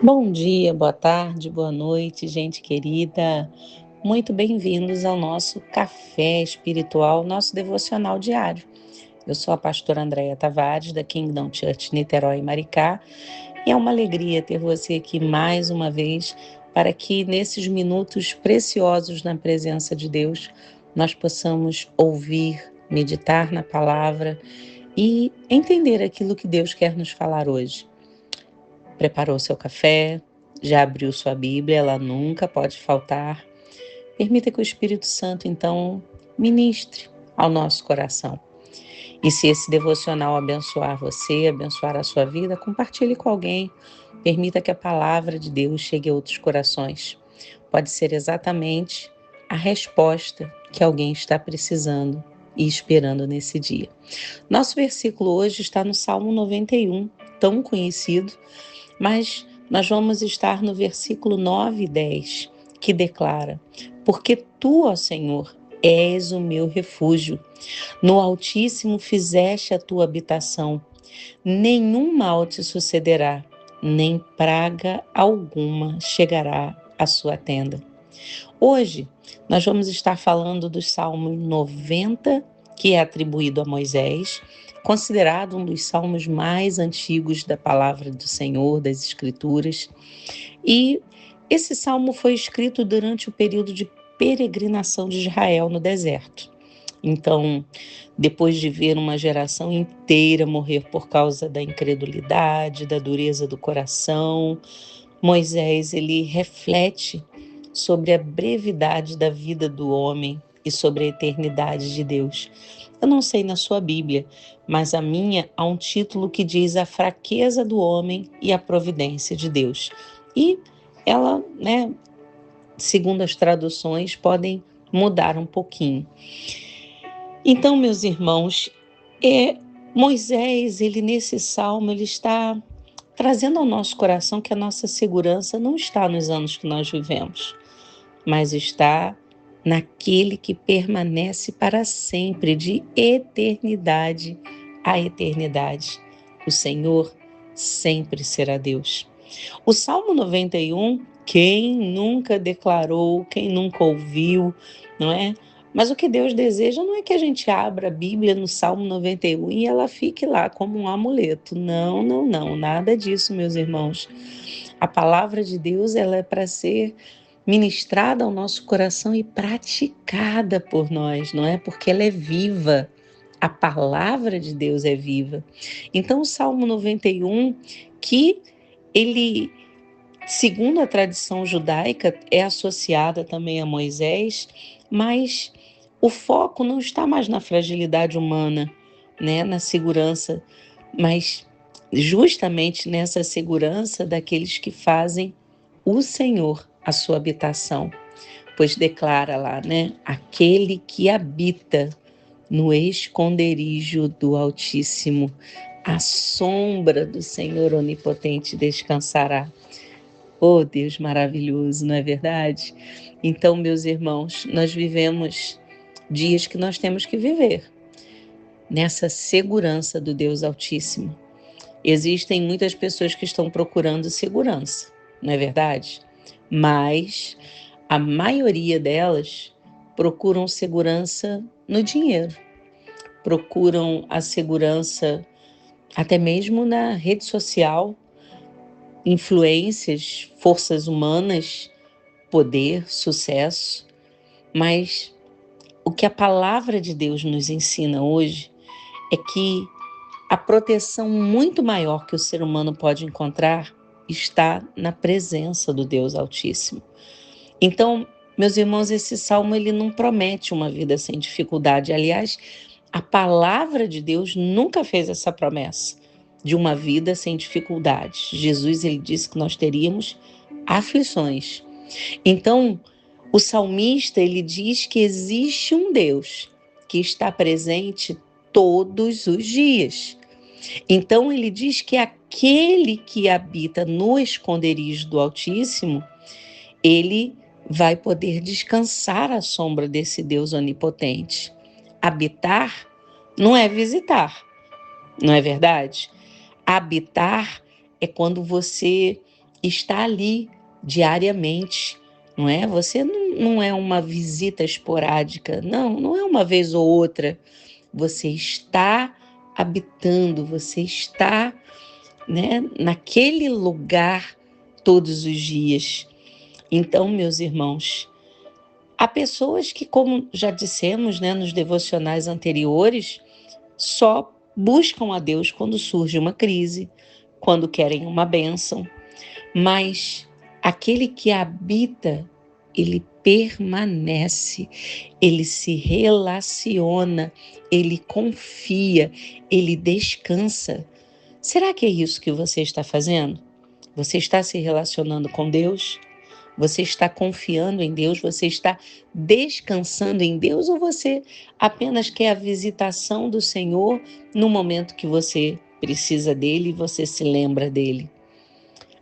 Bom dia, boa tarde, boa noite, gente querida. Muito bem-vindos ao nosso café espiritual, nosso devocional diário. Eu sou a pastora Andréia Tavares, da Kingdom Church Niterói e Maricá, e é uma alegria ter você aqui mais uma vez para que nesses minutos preciosos na presença de Deus nós possamos ouvir, meditar na palavra e entender aquilo que Deus quer nos falar hoje. Preparou seu café? Já abriu sua Bíblia? Ela nunca pode faltar. Permita que o Espírito Santo, então, ministre ao nosso coração. E se esse devocional abençoar você, abençoar a sua vida, compartilhe com alguém. Permita que a palavra de Deus chegue a outros corações. Pode ser exatamente a resposta que alguém está precisando e esperando nesse dia. Nosso versículo hoje está no Salmo 91, tão conhecido, mas nós vamos estar no versículo 9 e 10, que declara: Porque tu, ó Senhor, és o meu refúgio, no Altíssimo fizeste a tua habitação, nenhum mal te sucederá, nem praga alguma chegará à sua tenda. Hoje, nós vamos estar falando do Salmo 90, que é atribuído a Moisés, considerado um dos salmos mais antigos da palavra do Senhor, das Escrituras. E esse salmo foi escrito durante o período de peregrinação de Israel no deserto. Então, depois de ver uma geração inteira morrer por causa da incredulidade, da dureza do coração, Moisés ele reflete sobre a brevidade da vida do homem e sobre a eternidade de Deus. Eu não sei na sua Bíblia, mas a minha há um título que diz a fraqueza do homem e a providência de Deus. E ela, segundo as traduções, podem mudar um pouquinho. Então, meus irmãos, Moisés, ele nesse salmo, ele está trazendo ao nosso coração que a nossa segurança não está nos anos que nós vivemos, mas está naquele que permanece para sempre, de eternidade a eternidade. O Senhor sempre será Deus. O Salmo 91, quem nunca declarou, quem nunca ouviu, não é? Mas o que Deus deseja não é que a gente abra a Bíblia no Salmo 91 e ela fique lá como um amuleto. Não, não, não, nada disso, meus irmãos. A palavra de Deus, ela é para ser ministrada ao nosso coração e praticada por nós, não é? Porque ela é viva. A palavra de Deus é viva. Então, o Salmo 91, que ele, segundo a tradição judaica, é associada também a Moisés, mas o foco não está mais na fragilidade humana, né, na segurança, mas justamente nessa segurança daqueles que fazem o Senhor a sua habitação, pois declara lá, né, aquele que habita no esconderijo do Altíssimo, a sombra do Senhor onipotente descansará. Oh, Deus maravilhoso, não é verdade? Então, meus irmãos, nós vivemos dias que nós temos que viver nessa segurança do Deus Altíssimo. Existem muitas pessoas que estão procurando segurança, não é verdade? Mas a maioria delas procuram segurança no dinheiro, procuram a segurança até mesmo na rede social, influências, forças humanas, poder, sucesso, mas o que a palavra de Deus nos ensina hoje é que a proteção muito maior que o ser humano pode encontrar está na presença do Deus Altíssimo. Então, meus irmãos, esse salmo ele não promete uma vida sem dificuldade. Aliás, a palavra de Deus nunca fez essa promessa de uma vida sem dificuldades. Jesus ele disse que nós teríamos aflições. Então, o salmista ele diz que existe um Deus que está presente todos os dias. Então ele diz que aquele que habita no esconderijo do Altíssimo, ele vai poder descansar à sombra desse Deus onipotente. Habitar não é visitar, não é verdade? Habitar é quando você está ali diariamente, não é? Você não é uma visita esporádica, não é uma vez ou outra. Você está habitando, você está, né, naquele lugar todos os dias. Então, meus irmãos, há pessoas que, como já dissemos, né, nos devocionais anteriores, só buscam a Deus quando surge uma crise, quando querem uma bênção, mas aquele que habita, ele permanece, ele se relaciona, ele confia, ele descansa. Será que é isso que você está fazendo? Você está se relacionando com Deus? Você está confiando em Deus? Você está descansando em Deus? Ou você apenas quer a visitação do Senhor no momento que você precisa dele e você se lembra dele?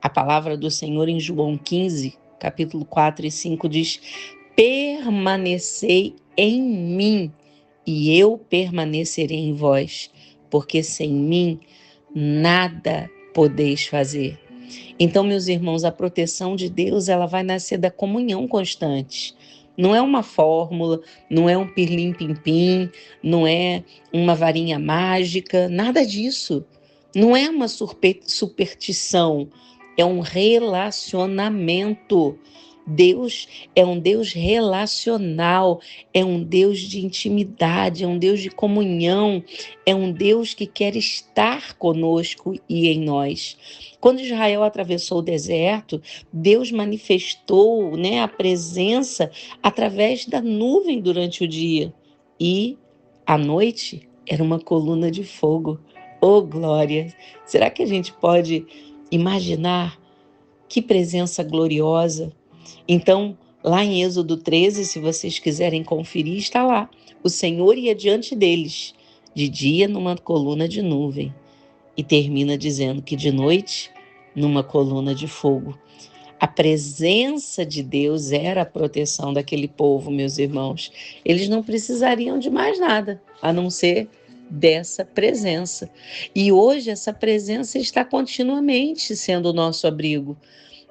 A palavra do Senhor em João 15, capítulo 4 e 5 diz: permanecei em mim e eu permanecerei em vós, porque sem mim nada podeis fazer. Então, meus irmãos, a proteção de Deus, ela vai nascer da comunhão constante. Não é uma fórmula, não é um pirlim-pim-pim, não é uma varinha mágica, nada disso. Não é uma superstição, é um relacionamento. Deus é um Deus relacional, é um Deus de intimidade, é um Deus de comunhão, é um Deus que quer estar conosco e em nós. Quando Israel atravessou o deserto, Deus manifestou, né, a presença através da nuvem durante o dia e à noite era uma coluna de fogo. Oh, glória! Será que a gente pode imaginar que presença gloriosa? Então, lá em Êxodo 13, se vocês quiserem conferir, está lá. O Senhor ia diante deles, de dia numa coluna de nuvem, e termina dizendo que de noite, numa coluna de fogo. A presença de Deus era a proteção daquele povo, meus irmãos. Eles não precisariam de mais nada, a não ser dessa presença. E hoje essa presença está continuamente sendo o nosso abrigo.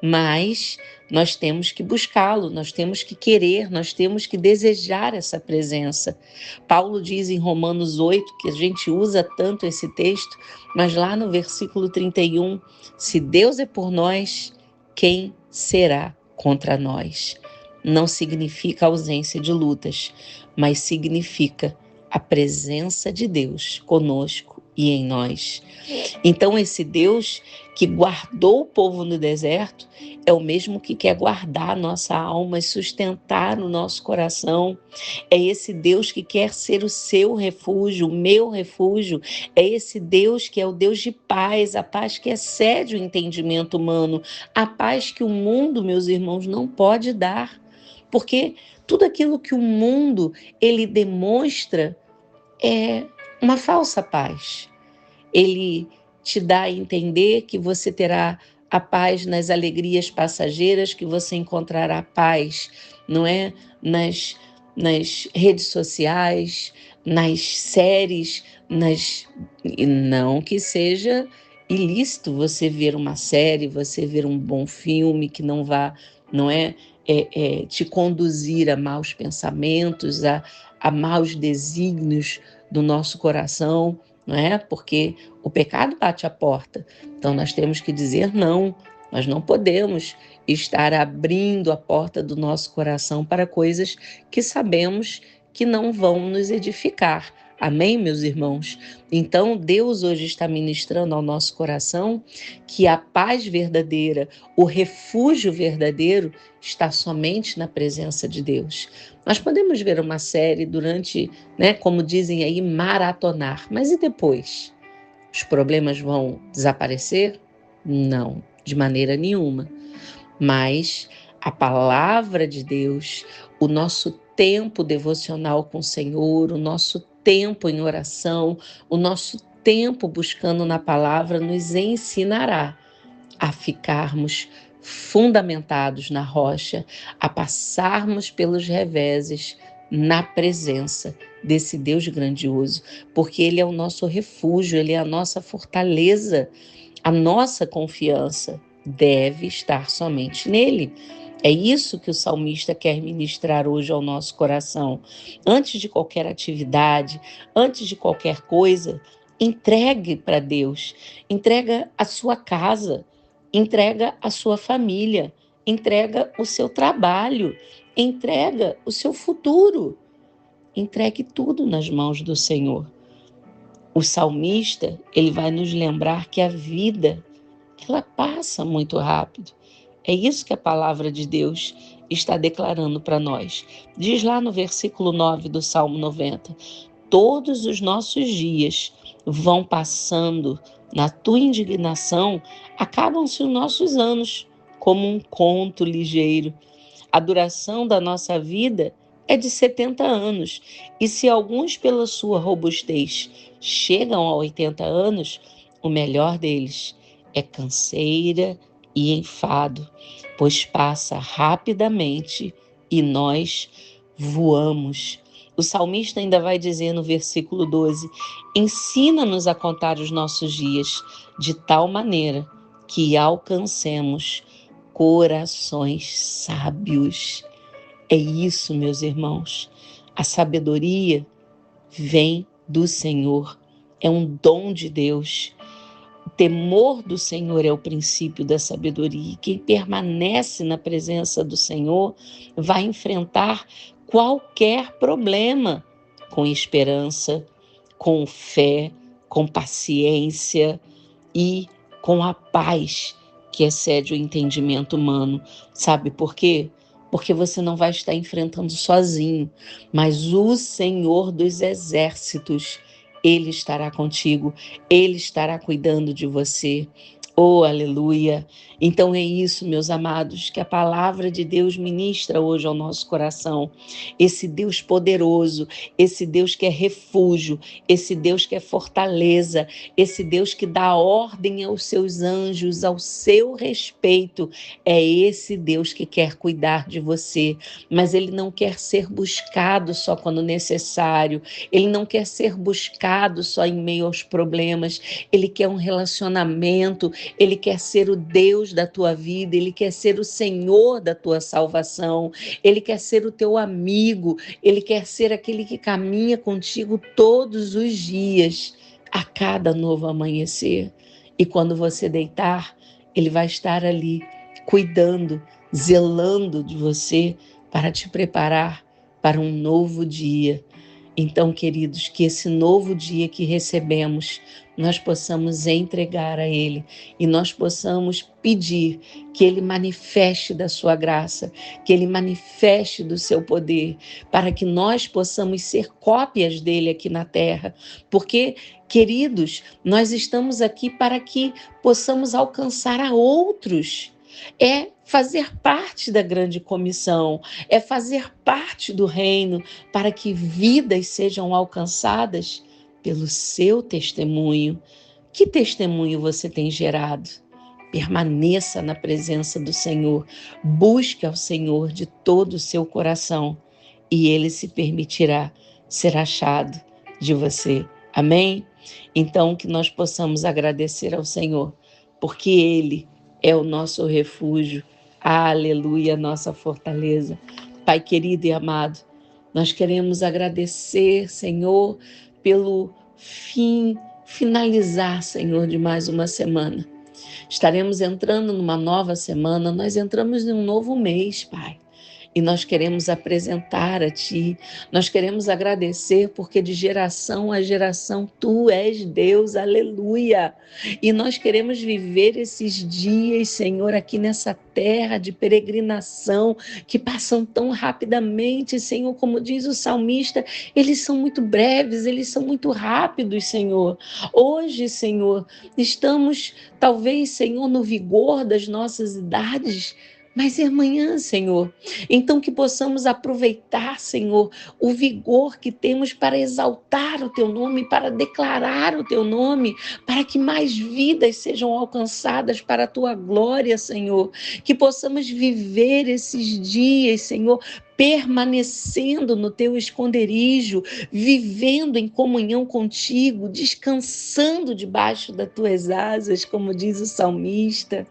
Mas nós temos que buscá-lo, nós temos que querer, nós temos que desejar essa presença. Paulo diz em Romanos 8, que a gente usa tanto esse texto, mas lá no versículo 31, se Deus é por nós, quem será contra nós? Não significa ausência de lutas, mas significa a presença de Deus conosco e em nós. Então, esse Deus que guardou o povo no deserto é o mesmo que quer guardar a nossa alma e sustentar o nosso coração. É esse Deus que quer ser o seu refúgio, o meu refúgio. É esse Deus que é o Deus de paz, a paz que excede o entendimento humano, a paz que o mundo, meus irmãos, não pode dar. Porque tudo aquilo que o mundo ele demonstra é uma falsa paz. Ele te dá a entender que você terá a paz nas alegrias passageiras, que você encontrará paz, não é? Nas redes sociais, nas séries, e não que seja ilícito você ver uma série, você ver um bom filme que não vá, não é, te conduzir a maus pensamentos, a maus desígnios do nosso coração, não é? Porque o pecado bate à porta. Então nós temos que dizer não. Nós não podemos estar abrindo a porta do nosso coração para coisas que sabemos que não vão nos edificar. Amém, meus irmãos? Então, Deus hoje está ministrando ao nosso coração que a paz verdadeira, o refúgio verdadeiro, está somente na presença de Deus. Nós podemos ver uma série durante, né, como dizem aí, maratonar, mas e depois? Os problemas vão desaparecer? Não, de maneira nenhuma. Mas a palavra de Deus, o nosso tempo devocional com o Senhor, o nosso tempo em oração, o nosso tempo buscando na palavra nos ensinará a ficarmos fundamentados na rocha, a passarmos pelos reveses na presença desse Deus grandioso, porque Ele é o nosso refúgio, Ele é a nossa fortaleza, a nossa confiança. deve estar somente nele. É isso que o salmista quer ministrar hoje ao nosso coração. Antes de qualquer atividade, antes de qualquer coisa, entregue para Deus. Entrega a sua casa, entrega a sua família, entrega o seu trabalho, entrega o seu futuro. Entregue tudo nas mãos do Senhor. O salmista, ele vai nos lembrar que a vida, ela passa muito rápido. É isso que a palavra de Deus está declarando para nós. Diz lá no versículo 9 do Salmo 90: todos os nossos dias vão passando, na tua indignação, acabam-se os nossos anos, como um conto ligeiro. A duração da nossa vida é de 70 anos, e se alguns, pela sua robustez, chegam a 80 anos, o melhor deles é canseira e enfado, pois passa rapidamente e nós voamos. O salmista ainda vai dizer no versículo 12: ensina-nos a contar os nossos dias de tal maneira que alcancemos corações sábios. É isso, meus irmãos. A sabedoria vem do Senhor, é um dom de Deus. O temor do Senhor é o princípio da sabedoria. E quem permanece na presença do Senhor vai enfrentar qualquer problema com esperança, com fé, com paciência e com a paz que excede o entendimento humano. Sabe por quê? Porque você não vai estar enfrentando sozinho, mas o Senhor dos exércitos, Ele estará contigo, Ele estará cuidando de você. Oh, aleluia! Então é isso, meus amados, que a palavra de Deus ministra hoje ao nosso coração. Esse Deus poderoso, esse Deus que é refúgio, esse Deus que é fortaleza, esse Deus que dá ordem aos seus anjos, ao seu respeito, é esse Deus que quer cuidar de você, mas Ele não quer ser buscado só quando necessário, Ele não quer ser buscado só em meio aos problemas, Ele quer um relacionamento, Ele quer ser o Deus da tua vida, Ele quer ser o Senhor da tua salvação, Ele quer ser o teu amigo, Ele quer ser aquele que caminha contigo todos os dias, a cada novo amanhecer. E quando você deitar, Ele vai estar ali, cuidando, zelando de você para te preparar para um novo dia. Então, queridos, que esse novo dia que recebemos, nós possamos entregar a Ele e nós possamos pedir que Ele manifeste da sua graça, que Ele manifeste do seu poder, para que nós possamos ser cópias dele aqui na terra. Porque, queridos, nós estamos aqui para que possamos alcançar a outros. É fazer parte da grande comissão, é fazer parte do reino, para que vidas sejam alcançadas pelo seu testemunho. Que testemunho você tem gerado? Permaneça na presença do Senhor, busque ao Senhor de todo o seu coração e Ele se permitirá ser achado de você. Amém? Então, que nós possamos agradecer ao Senhor, porque Ele é o nosso refúgio, aleluia, nossa fortaleza. Pai querido e amado, nós queremos agradecer, Senhor, pelo finalizar, Senhor, de mais uma semana. Estaremos entrando numa nova semana, nós entramos em um novo mês, Pai. E nós queremos apresentar a Ti, nós queremos agradecer, porque de geração a geração Tu és Deus, aleluia. E nós queremos viver esses dias, Senhor, aqui nessa terra de peregrinação, que passam tão rapidamente, Senhor, como diz o salmista, eles são muito breves, eles são muito rápidos, Senhor. Hoje, Senhor, estamos, talvez, Senhor, no vigor das nossas idades, mas é amanhã, Senhor. Então que possamos aproveitar, Senhor, o vigor que temos para exaltar o Teu nome, para declarar o Teu nome, para que mais vidas sejam alcançadas para a Tua glória, Senhor. Que possamos viver esses dias, Senhor, permanecendo no Teu esconderijo, vivendo em comunhão contigo, descansando debaixo das Tuas asas, como diz o salmista.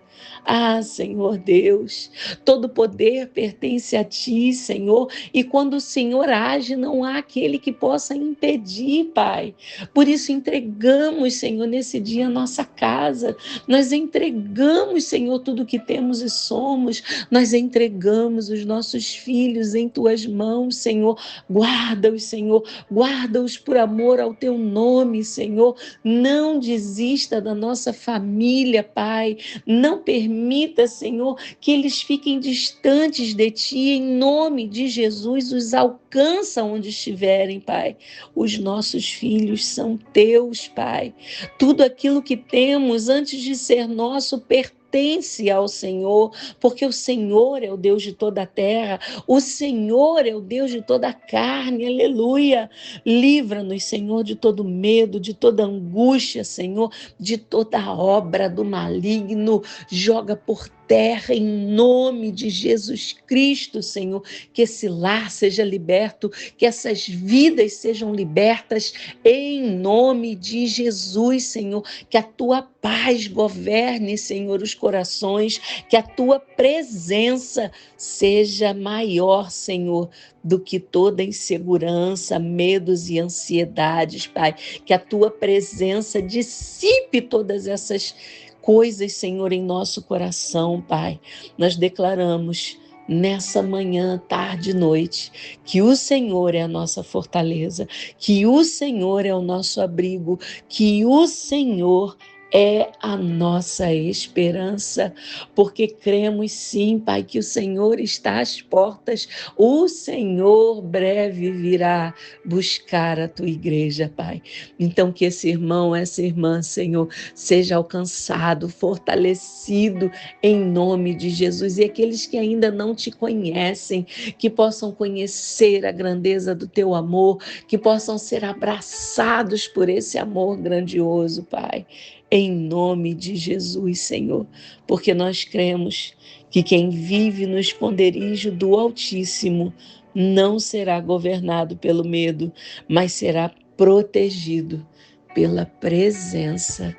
Ah, Senhor Deus, todo poder pertence a Ti, Senhor, e quando o Senhor age, não há aquele que possa impedir, Pai. Por isso entregamos, Senhor, nesse dia a nossa casa, nós entregamos, Senhor, tudo que temos e somos, nós entregamos os nossos filhos em Tuas mãos, Senhor. Guarda-os, Senhor, guarda-os por amor ao Teu nome, Senhor. Não desista da nossa família, Pai. Não permita, Senhor, que eles fiquem distantes de Ti. Em nome de Jesus, os alcança onde estiverem, Pai. Os nossos filhos são Teus, Pai. Tudo aquilo que temos antes de ser nosso pertence ao Senhor, porque o Senhor é o Deus de toda a terra, o Senhor é o Deus de toda a carne, aleluia. Livra-nos, Senhor, de todo medo, de toda angústia, Senhor, de toda obra do maligno, joga por terra em nome de Jesus Cristo, Senhor, que esse lar seja liberto, que essas vidas sejam libertas em nome de Jesus, Senhor, que a tua paz governe, Senhor, os corações, que a tua presença seja maior, Senhor, do que toda insegurança, medos e ansiedades, Pai, que a tua presença dissipe todas essas coisas, Senhor, em nosso coração, Pai. Nós declaramos nessa manhã, tarde e noite, que o Senhor é a nossa fortaleza, que o Senhor é o nosso abrigo, que o Senhor é a nossa esperança, porque cremos sim, Pai, que o Senhor está às portas, o Senhor breve virá buscar a tua igreja, Pai. Então que esse irmão, essa irmã, Senhor, seja alcançado, fortalecido em nome de Jesus, e aqueles que ainda não te conhecem, que possam conhecer a grandeza do teu amor, que possam ser abraçados por esse amor grandioso, Pai, em nome de Jesus, Senhor, porque nós cremos que quem vive no esconderijo do Altíssimo não será governado pelo medo, mas será protegido pela presença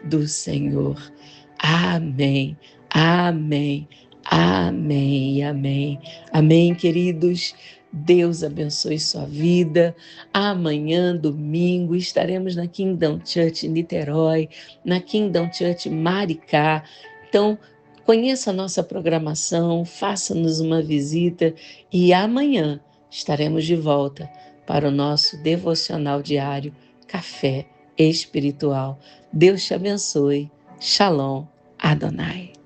do Senhor. Amém, amém, amém, amém, amém, queridos. Deus abençoe sua vida. Amanhã, domingo, estaremos na Kingdom Church Niterói, na Kingdom Church Maricá. Então, conheça a nossa programação, faça-nos uma visita e amanhã estaremos de volta para o nosso devocional diário Café Espiritual. Deus te abençoe. Shalom Adonai.